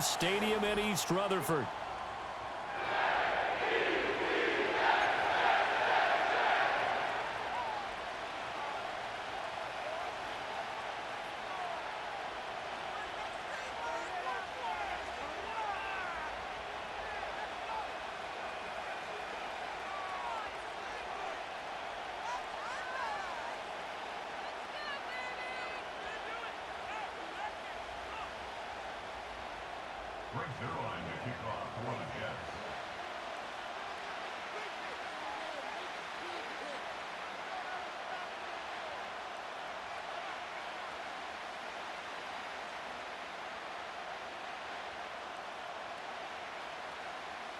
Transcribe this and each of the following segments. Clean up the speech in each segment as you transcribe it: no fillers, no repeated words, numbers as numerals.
MetLife Stadium in East Rutherford.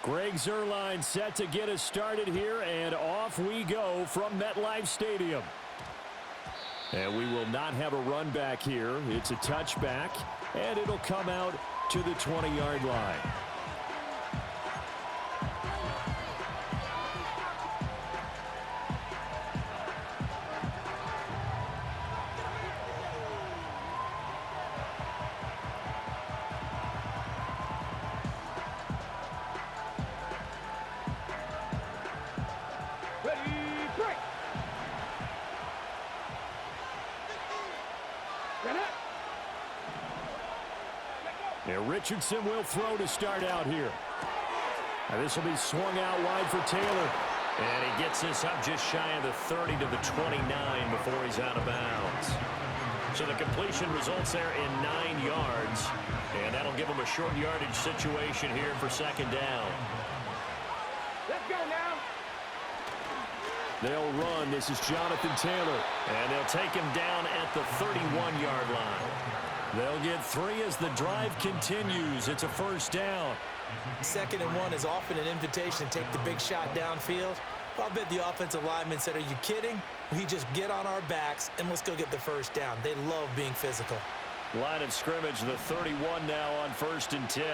Greg Zuerlein set to get us started here, and off we go from MetLife Stadium. And we will not have a run back here. It's a touchback, and it'll come out to the 20-yard line. Richardson will throw to start out here. Now this will be swung out wide for Taylor. And he gets this up just shy of the 30 to the 29 before he's out of bounds. So the completion results there in 9 yards. And that'll give him a short yardage situation here for second down. Let's go now. They'll run. This is Jonathan Taylor. And they'll take him down at the 31-yard line. They'll get 3 as the drive continues. It's a first down. 2nd and 1 is often an invitation to take the big shot downfield. I'll bet the offensive lineman said, are you kidding? We just get on our backs and let's go get the first down. They love being physical. Line of scrimmage, the 31 now on 1st and 10.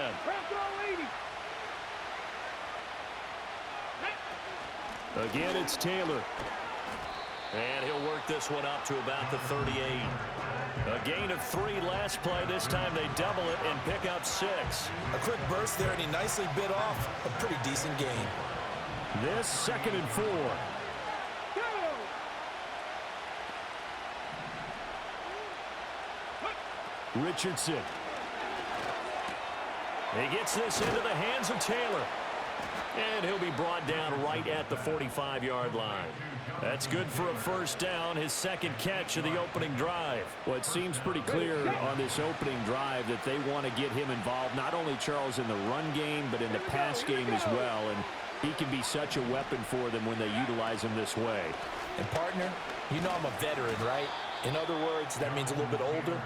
Again, it's Taylor. And he'll work this one up to about the 38. A gain of 3 last play. This time they double it and pick up 6. A quick burst there, and he nicely bit off a pretty decent gain. This 2nd and 4. Richardson. He gets this into the hands of Taylor. And he'll be brought down right at the 45-yard line. That's good for a first down, his 2nd catch of the opening drive. Well, it seems pretty clear on this opening drive that they want to get him involved, not only, Charles, in the run game, but in the pass game as well. And he can be such a weapon for them when they utilize him this way. And, partner, you know I'm a veteran, right? In other words, that means a little bit older.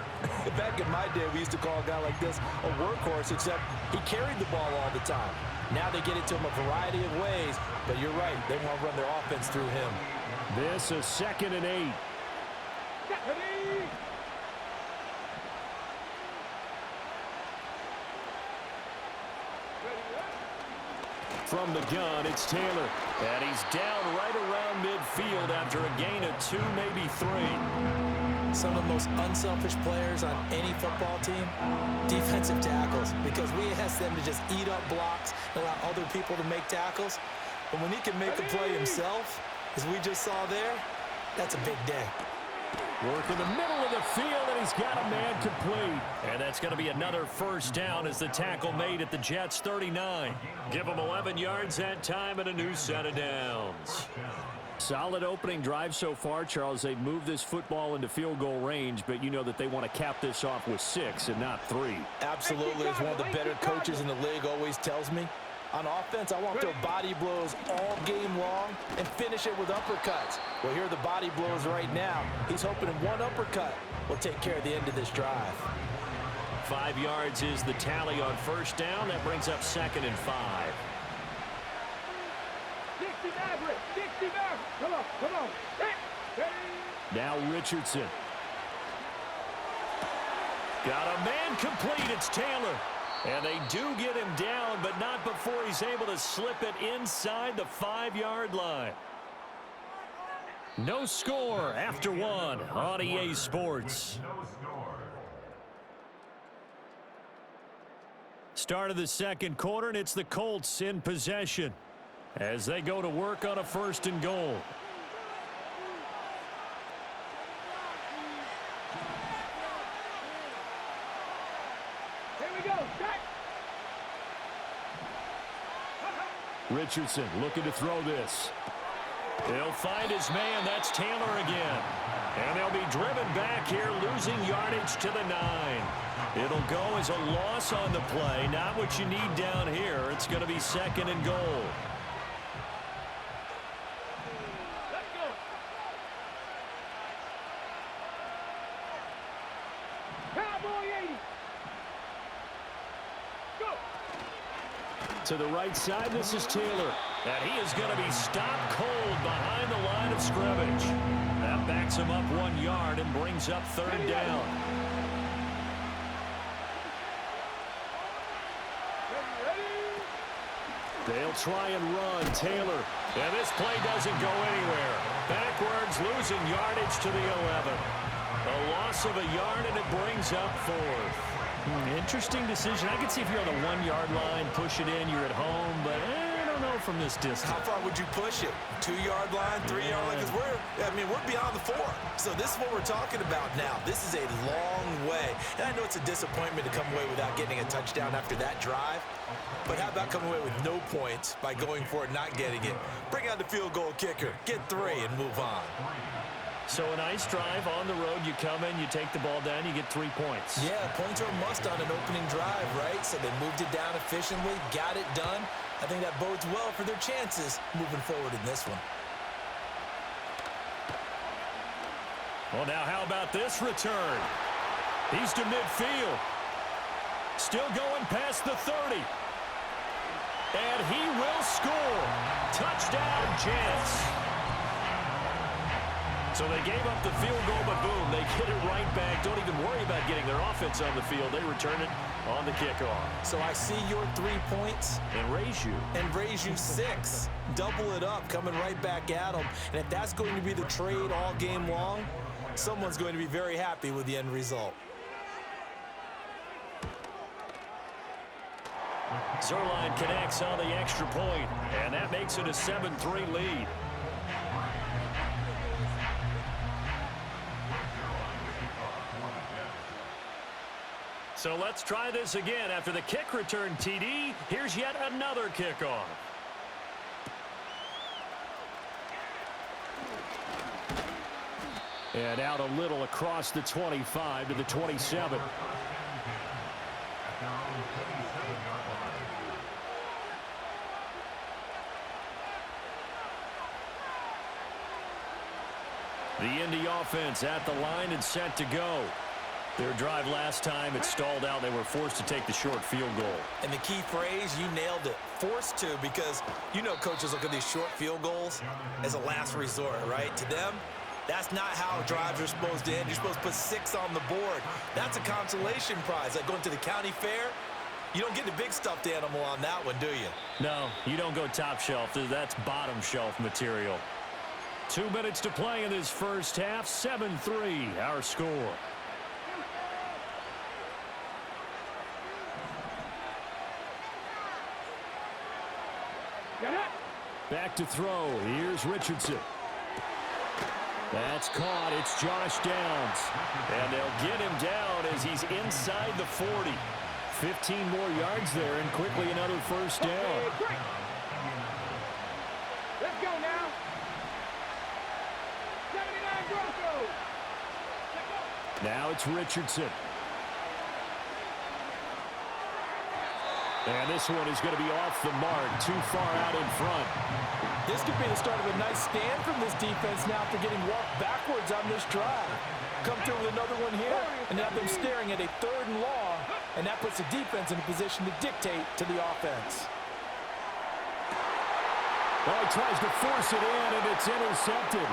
Back in my day, we used to call a guy like this a workhorse, except he carried the ball all the time. Now they get it to him a variety of ways, but you're right, they want to run their offense through him. This is 2nd and 8. From the gun, it's Taylor. And he's down right around midfield after a gain of 2, maybe 3. Some of the most unselfish players on any football team, defensive tackles, because we ask them to just eat up blocks and allow other people to make tackles. But when he can make a play himself, as we just saw there, that's a big day. Work in the middle of the field, and he's got a man complete. And that's going to be another first down as the tackle made at the Jets' 39. Give them 11 yards that time and a new set of downs. Solid opening drive so far, Charles. They've moved this football into field goal range, but you know that they want to cap this off with 6 and not 3. Absolutely. As one of the better coaches in the league always tells me, on offense, I want their body blows all game long and finish it with uppercuts. Well, here are the body blows right now. He's hoping in one uppercut will take care of the end of this drive. 5 yards is the tally on first down. That brings up 2nd and 5. Come on. Now Richardson. Got a man complete. It's Taylor. And they do get him down, but not before he's able to slip it inside the 5-yard line. No score after 1 on EA Sports. Start of the second quarter, and it's the Colts in possession as they go to work on a 1st and goal. Here we go. Back. Richardson looking to throw this. He'll find his man. That's Taylor again. And they'll be driven back here, losing yardage to the 9. It'll go as a loss on the play. Not what you need down here. It's going to be 2nd and goal. Let's go. Cowboy 80. Go. To the right side, this is Taylor. And he is going to be stopped cold behind the line of scrimmage. That backs him up 1 yard and brings up 3rd down. They'll try and run. Taylor. And this play doesn't go anywhere. Backwards, losing yardage to the 11. A loss of a yard, and it brings up 4th. Interesting decision. I could see if you're on the 1 yard line, push it in, you're at home, but I don't know from this distance. How far would you push it? 2 yard line, 3 yard line? Because we're beyond the 4. So this is what we're talking about now. This is a long way. And I know it's a disappointment to come away without getting a touchdown after that drive. But how about coming away with no points by going for it, not getting it? Bring out the field goal kicker, get 3, and move on. So a nice drive on the road. You come in, you take the ball down, you get 3 points. Yeah, points are a must on an opening drive, right? So they moved it down efficiently, got it done. I think that bodes well for their chances moving forward in this one. Well, now how about this return? He's to midfield. Still going past the 30. And he will score. Touchdown, Jets. So they gave up the field goal, but boom, they get it right back. Don't even worry about getting their offense on the field. They return it on the kickoff. So I see your 3 points. And raise you 6. Double it up, coming right back at them. And if that's going to be the trade all game long, someone's going to be very happy with the end result. Zerline connects on the extra point, and that makes it a 7-3 lead. So let's try this again. After the kick return TD, here's yet another kickoff. And out a little across the 25 to the 27. The Indy offense at the line and set to go. Their drive last time, it stalled out. They were forced to take the short field goal. And the key phrase, you nailed it. Forced to, because you know coaches look at these short field goals as a last resort, right? To them, that's not how drives are supposed to end. You're supposed to put 6 on the board. That's a consolation prize. Like going to the county fair, you don't get the big stuffed animal on that one, do you? No, you don't go top shelf. That's bottom shelf material. 2 minutes to play in this first half. 7-3, our score. Back to throw. Here's Richardson. That's caught. It's Josh Downs. And they'll get him down as he's inside the 40. 15 more yards there, and quickly another first down. Let's go now. 79 Broncos. Now it's Richardson. And this one is going to be off the mark, too far out in front. This could be the start of a nice stand from this defense now after getting walked backwards on this drive. Come through with another one here, and have them staring at a 3rd and long, and that puts the defense in a position to dictate to the offense. Well, he tries to force it in, and it's intercepted.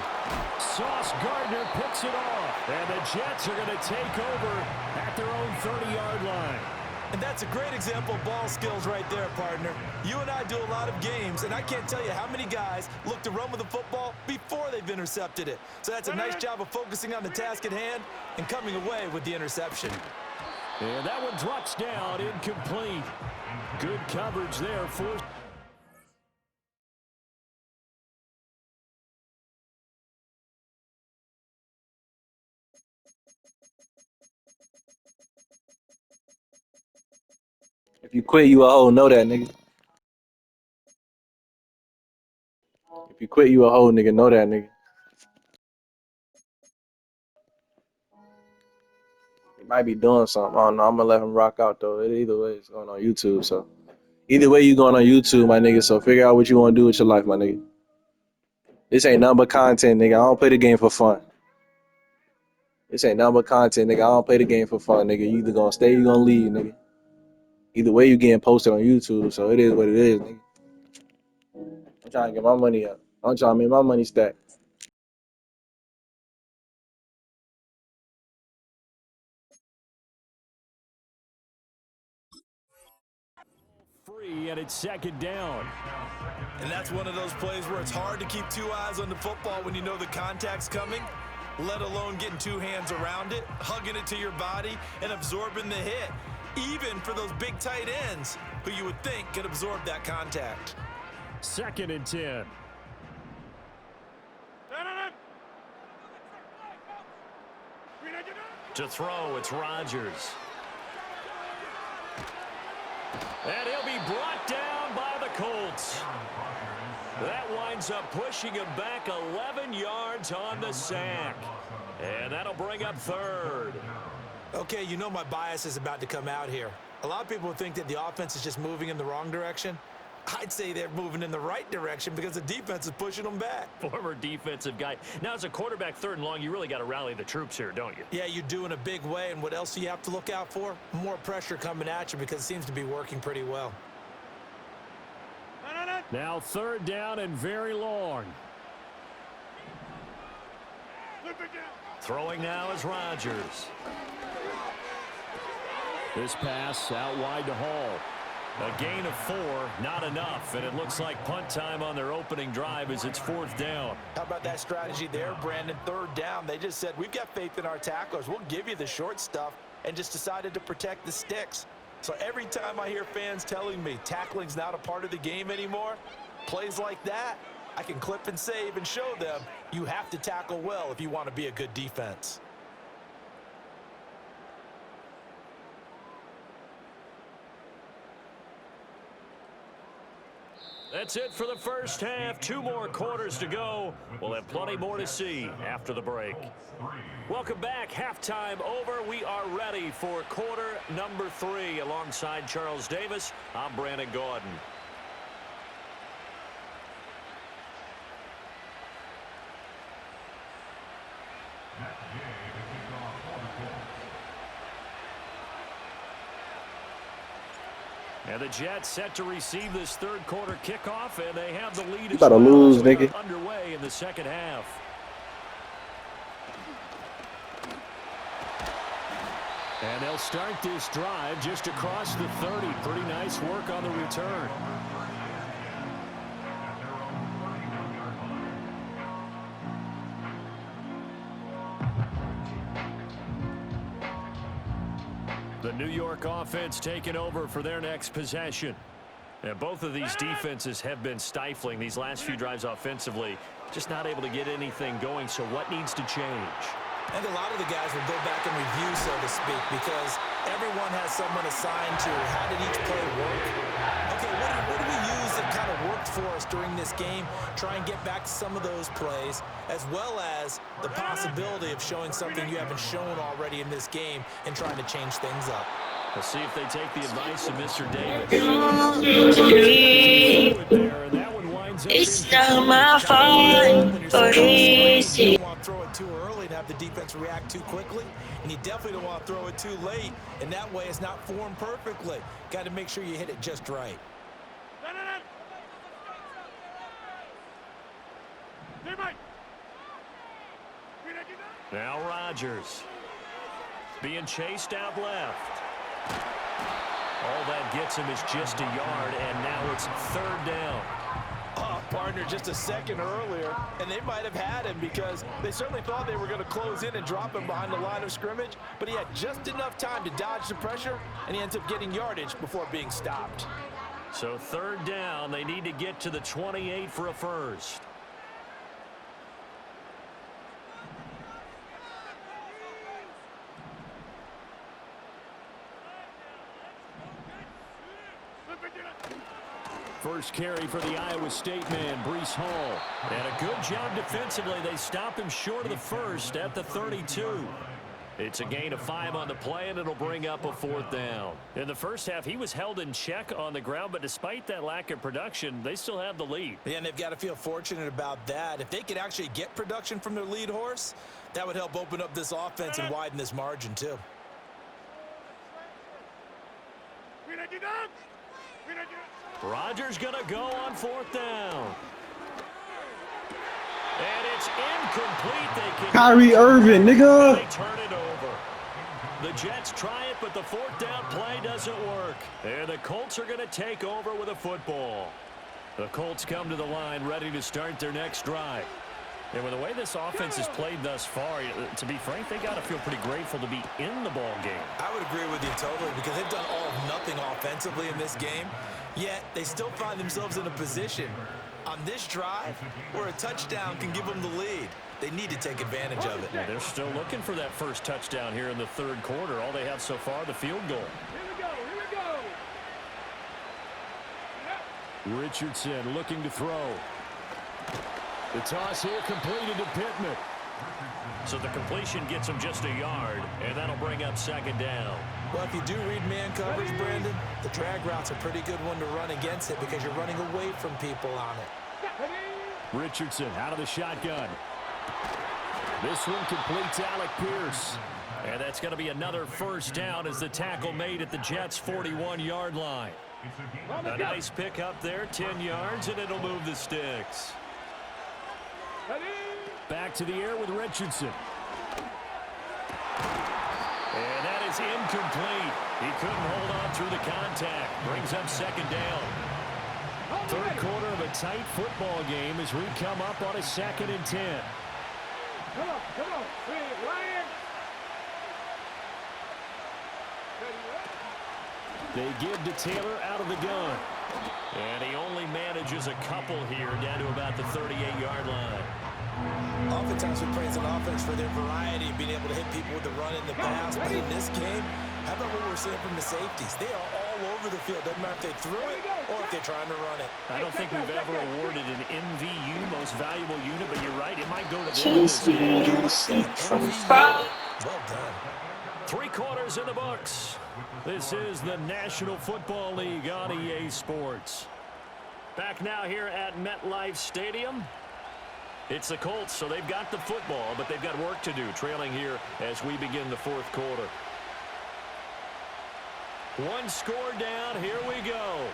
Sauce Gardner picks it off, and the Jets are going to take over at their own 30-yard line. And that's a great example of ball skills right there, partner. You and I do a lot of games, and I can't tell you how many guys look to run with the football before they've intercepted it. So that's a nice job of focusing on the task at hand and coming away with the interception. And that one drops down, incomplete. Good coverage there for... If you quit, you a hoe. Know that, nigga. If you quit, you a hoe, nigga. Know that, nigga. He might be doing something. I don't know. I'm gonna let him rock out though. Either way, it's going on YouTube. So either way, you going on YouTube, my nigga. So figure out what you want to do with your life, my nigga. This ain't nothing but content, nigga. I don't play the game for fun. This ain't nothing but content, nigga. I don't play the game for fun, nigga. You either gonna stay, or you gonna leave, nigga. Either way, you getting posted on YouTube. So it is what it is, nigga. I'm trying to get my money up. I'm trying to make my money stack. Free, and it's second down. And that's one of those plays where it's hard to keep two eyes on the football when you know the contact's coming, let alone getting two hands around it, hugging it to your body, and absorbing the hit, even for those big tight ends who you would think could absorb that contact. 2nd and 10. To throw, it's Rodgers. And he'll be brought down by the Colts. That winds up pushing him back 11 yards on the sack. And that'll bring up 3rd. Okay, you know my bias is about to come out here. A lot of people think that the offense is just moving in the wrong direction. I'd say they're moving in the right direction because the defense is pushing them back. Former defensive guy. Now, as a quarterback, 3rd and long, you really got to rally the troops here, don't you? Yeah, you do in a big way. And what else do you have to look out for? More pressure coming at you because it seems to be working pretty well. Now 3rd down and very long. Throwing now is Rodgers. This pass out wide to Hall. A gain of 4, not enough, and it looks like punt time on their opening drive as it's 4th down. How about that strategy there, Brandon? 3rd down, they just said, we've got faith in our tacklers. We'll give you the short stuff, and just decided to protect the sticks. So every time I hear fans telling me tackling's not a part of the game anymore, plays like that, I can clip and save and show them you have to tackle well if you want to be a good defense. That's it for the first half. 2 more quarters to go. We'll have plenty more to see after the break. Welcome back. Halftime over. We are ready for quarter number 3. Alongside Charles Davis, I'm Brandon Gordon. And the Jets set to receive this 3rd quarter kickoff, and they have the lead. You about to lose, nigga. Underway in the 2nd half. And they'll start this drive just across the 30. Pretty nice work on the return. The New York offense taking over for their next possession. And both of these defenses have been stifling these last few drives offensively. Just not able to get anything going. So what needs to change? I think a lot of the guys will go back and review, so to speak, because everyone has someone assigned to how did each play work. Okay, what do we use that kind of worked for us during this game? Try and get back to some of those plays, as well as the possibility of showing something you haven't shown already in this game and trying to change things up. Let's see if they take the advice of Mr. Davis. It's not my fault, but it's You don't want to throw it too early and have the defense react too quickly, and you definitely don't want to throw it too late, and that way it's not formed perfectly. Got to make sure you hit it just right. Now Rodgers being chased out left. All that gets him is just a yard, and now it's 3rd down. partner just a second earlier, and they might have had him because they certainly thought they were going to close in and drop him behind the line of scrimmage, but he had just enough time to dodge the pressure, and he ends up getting yardage before being stopped. So third down, they need to get to the 28 for a first. First carry for the Iowa State man, Breece Hall. And a good job defensively. They stop him short of the first at the 32. It's a gain of 5 on the play, and it'll bring up a fourth down. In the first half, he was held in check on the ground, but despite that lack of production, they still have the lead. Yeah, and they've got to feel fortunate about that. If they could actually get production from their lead horse, that would help open up this offense and widen this margin, too. Rodgers going to go on fourth down. And it's incomplete. They can Kyrie Irving, nigga. They turn it over. The Jets try it, but the fourth down play doesn't work. And the Colts are going to take over with a football. The Colts come to the line ready to start their next drive. And with the way this offense has played thus far, to be frank, they got to feel pretty grateful to be in the ball game. I would agree with you totally because they've done all of nothing offensively in this game, yet they still find themselves in a position on this drive where a touchdown can give them the lead. They need to take advantage of it. Yeah, they're still looking for that first touchdown here in the third quarter. All they have so far, the field goal. Here we go. Here we go. Richardson looking to throw. The toss here completed to Pittman. So the completion gets him just a yard, and that'll bring up second down. Well, if you do read man coverage, Brandon, the drag route's a pretty good one to run against it because you're running away from people on it. Richardson out of the shotgun. This one completes Alec Pierce. And that's going to be another first down as the tackle made at the Jets' 41-yard line. A nice pick up there, 10 yards, and it'll move the sticks. Back to the air with Richardson. And that is incomplete. He couldn't hold on through the contact. Brings up second down. Third quarter of a tight football game as we come up on a 2nd and 10. Come on. Ryan. They give to Taylor out of the gun. And he only manages a couple here down to about the 38-yard line. Oftentimes we praise an offense for their variety and being able to hit people with the run and the pass. But in this game, how about what we're seeing from the safeties? They are all over the field. Doesn't matter if they threw it or if they're trying to run it. I don't think we've ever awarded an MVU, most valuable unit, but you're right. It might go to Well done. 3 quarters in the books. This is the National Football League on EA Sports. Back now here at MetLife Stadium. It's the Colts, so they've got the football, but they've got work to do, trailing here as we begin the fourth quarter. One score down, here we go.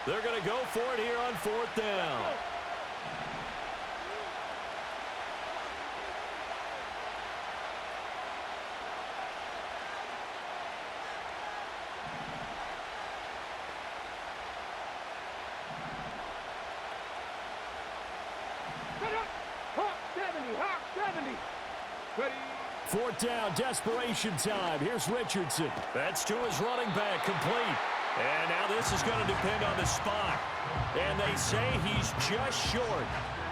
They're going to go for it here on fourth down. Fourth down, desperation time. Here's Richardson. That's to his running back, complete. And now this is going to depend on the spot. And they say he's just short.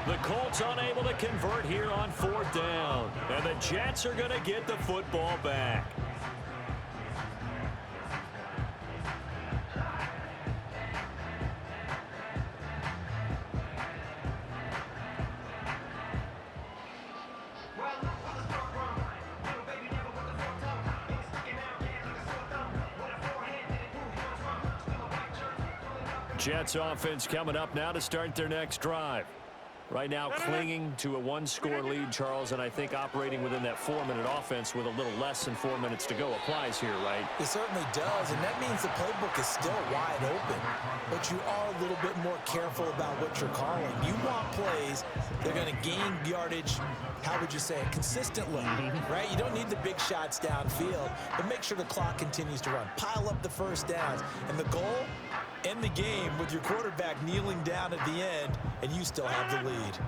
The Colts unable to convert here on fourth down. And the Jets are going to get the football back. Jets offense coming up now to start their next drive. Right now clinging to a 1-score lead, Charles, and I think operating within that 4-minute offense with a little less than 4 minutes to go applies here, right? It certainly does, and that means the playbook is still wide open. But you are a little bit more careful about what you're calling. You want plays that are going to gain yardage, how would you say it, consistently, right? You don't need the big shots downfield, but make sure the clock continues to run. Pile up the first downs, and the goal end the game with your quarterback kneeling down at the end, and you still have the lead.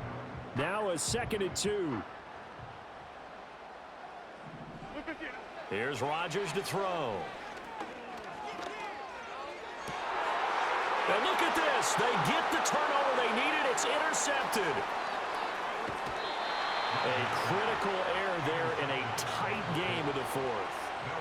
Now a 2nd and 2. Here's Rodgers to throw. And look at this. They get the turnover they needed. It's intercepted. A critical error there in a tight game of the 4th.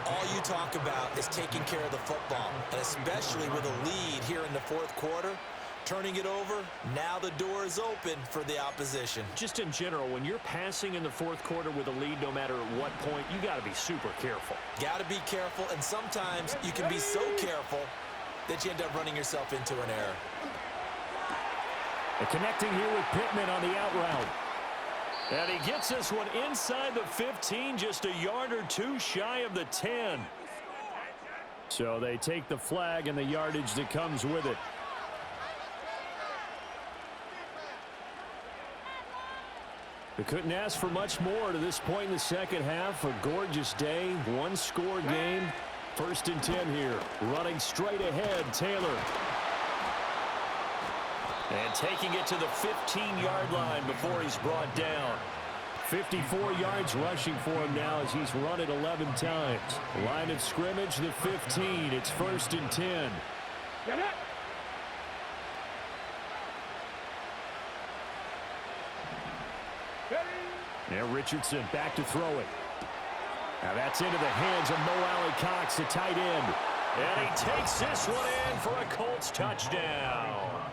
All you talk about is taking care of the football, and especially with a lead here in the 4th quarter, turning it over, now the door is open for the opposition. Just in general, when you're passing in the 4th quarter with a lead, no matter at what point, you got to be super careful. Got to be careful, and sometimes you can be so careful that you end up running yourself into an error. And connecting here with Pittman on the out route. And he gets this one inside the 15, just a yard or two shy of the 10. So they take the flag and the yardage that comes with it. They couldn't ask for much more to this point in the second half. A gorgeous day, one-score game. 1st and 10 here. Running straight ahead, Taylor. And taking it to the 15-yard line before he's brought down. 54 yards rushing for him now as he's run it 11 times. Line of scrimmage, the 15. It's 1st and 10. Get it. Now Richardson back to throw it. Now that's into the hands of Mo Alley-Cox, the tight end. And he takes this one in for a Colts touchdown.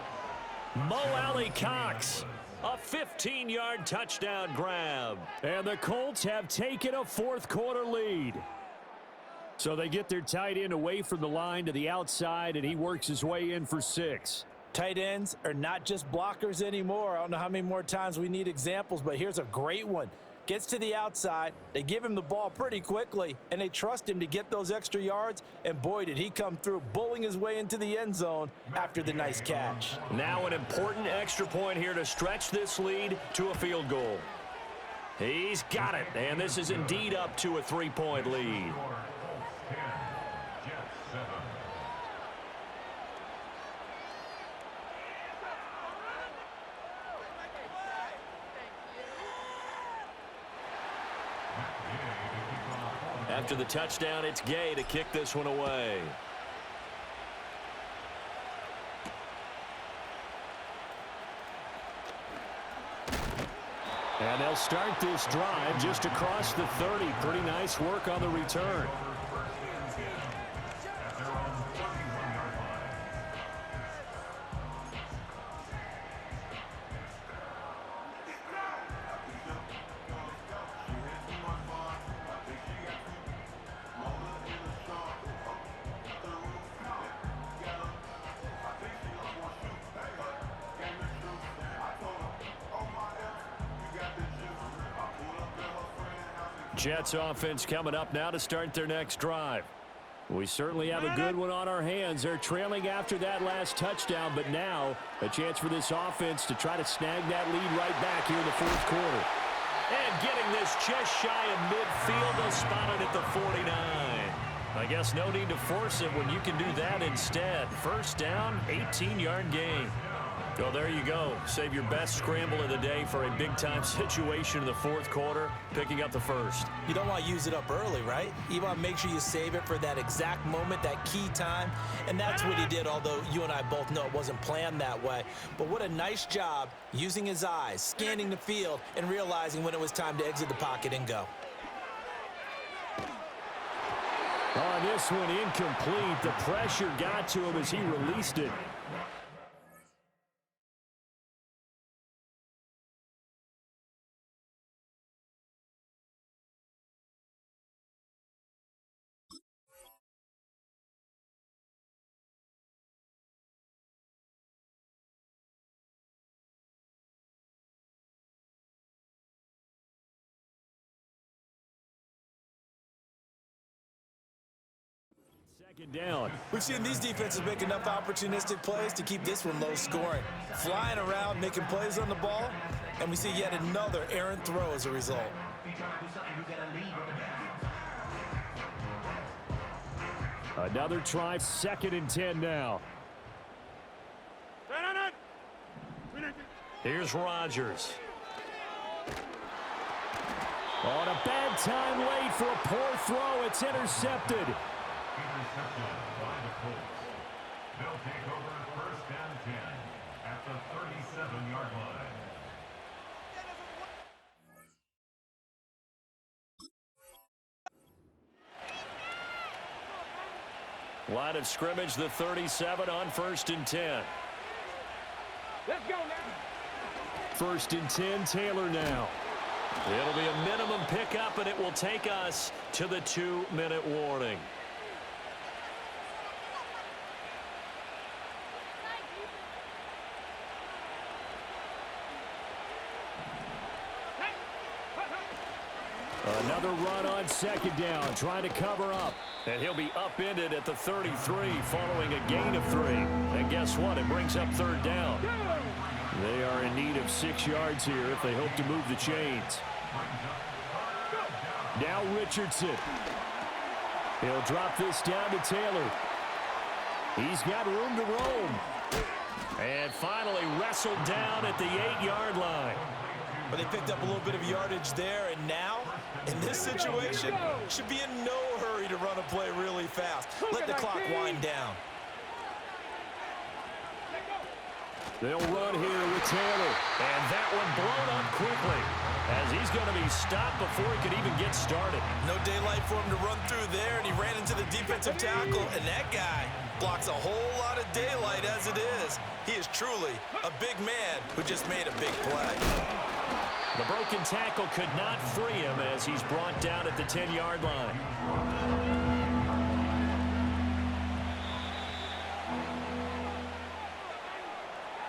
Mo Alley-Cox, a 15-yard touchdown grab. And the Colts have taken a 4th quarter lead. So they get their tight end away from the line to the outside, and he works his way in for 6. Tight ends are not just blockers anymore. I don't know how many more times we need examples, but here's a great one. Gets to the outside, they give him the ball pretty quickly, and they trust him to get those extra yards, and boy, did he come through, bowling his way into the end zone after the nice catch. Now an important extra point here to stretch this lead to a field goal. He's got it, and this is indeed up to a 3-point lead. After the touchdown, it's Gay to kick this one away. And they'll start this drive just across the 30. Pretty nice work on the return. Jets offense coming up now to start their next drive. We certainly have a good one on our hands. They're trailing after that last touchdown, but now a chance for this offense to try to snag that lead right back here in the 4th quarter. And getting this just shy of midfield, they'll spot it at the 49. I guess no need to force it when you can do that instead. 1st down, 18-yard gain. Well, there you go. Save your best scramble of the day for a big-time situation in the 4th quarter, picking up the 1st. You don't want to use it up early, right? You want to make sure you save it for that exact moment, that key time. And that's what he did, although you and I both know it wasn't planned that way. But what a nice job using his eyes, scanning the field, and realizing when it was time to exit the pocket and go. On this one, incomplete. The pressure got to him as he released it. Second down. We've seen these defenses make enough opportunistic plays to keep this one low scoring. Flying around, making plays on the ball, and we see yet another errant throw as a result. Another try, 2nd and 10 now. Here's Rodgers. On a bad time late for a poor throw. It's intercepted. Intercepted by the Colts. They'll take over first and 10 at the 37-yard line. Line of scrimmage, the 37 on 1st and 10. Let's go now. 1st and 10, Taylor now. It'll be a minimum pickup, and it will take us to the 2-minute warning. Another run on 2nd down, trying to cover up. And he'll be upended at the 33 following a gain of 3. And guess what? It brings up 3rd down. They are in need of 6 yards here if they hope to move the chains. Now Richardson. He'll drop this down to Taylor. He's got room to roam. And finally wrestled down at the 8-yard line. But they picked up a little bit of yardage there, and now, in this situation, should be in no hurry to run a play really fast. Let the clock wind down. They'll run here with Taylor. And that one blown up quickly as he's going to be stopped before he could even get started. No daylight for him to run through there, and he ran into the defensive tackle, and that guy blocks a whole lot of daylight as it is. He is truly a big man who just made a big play. The broken tackle could not free him as he's brought down at the 10-yard line.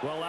Well,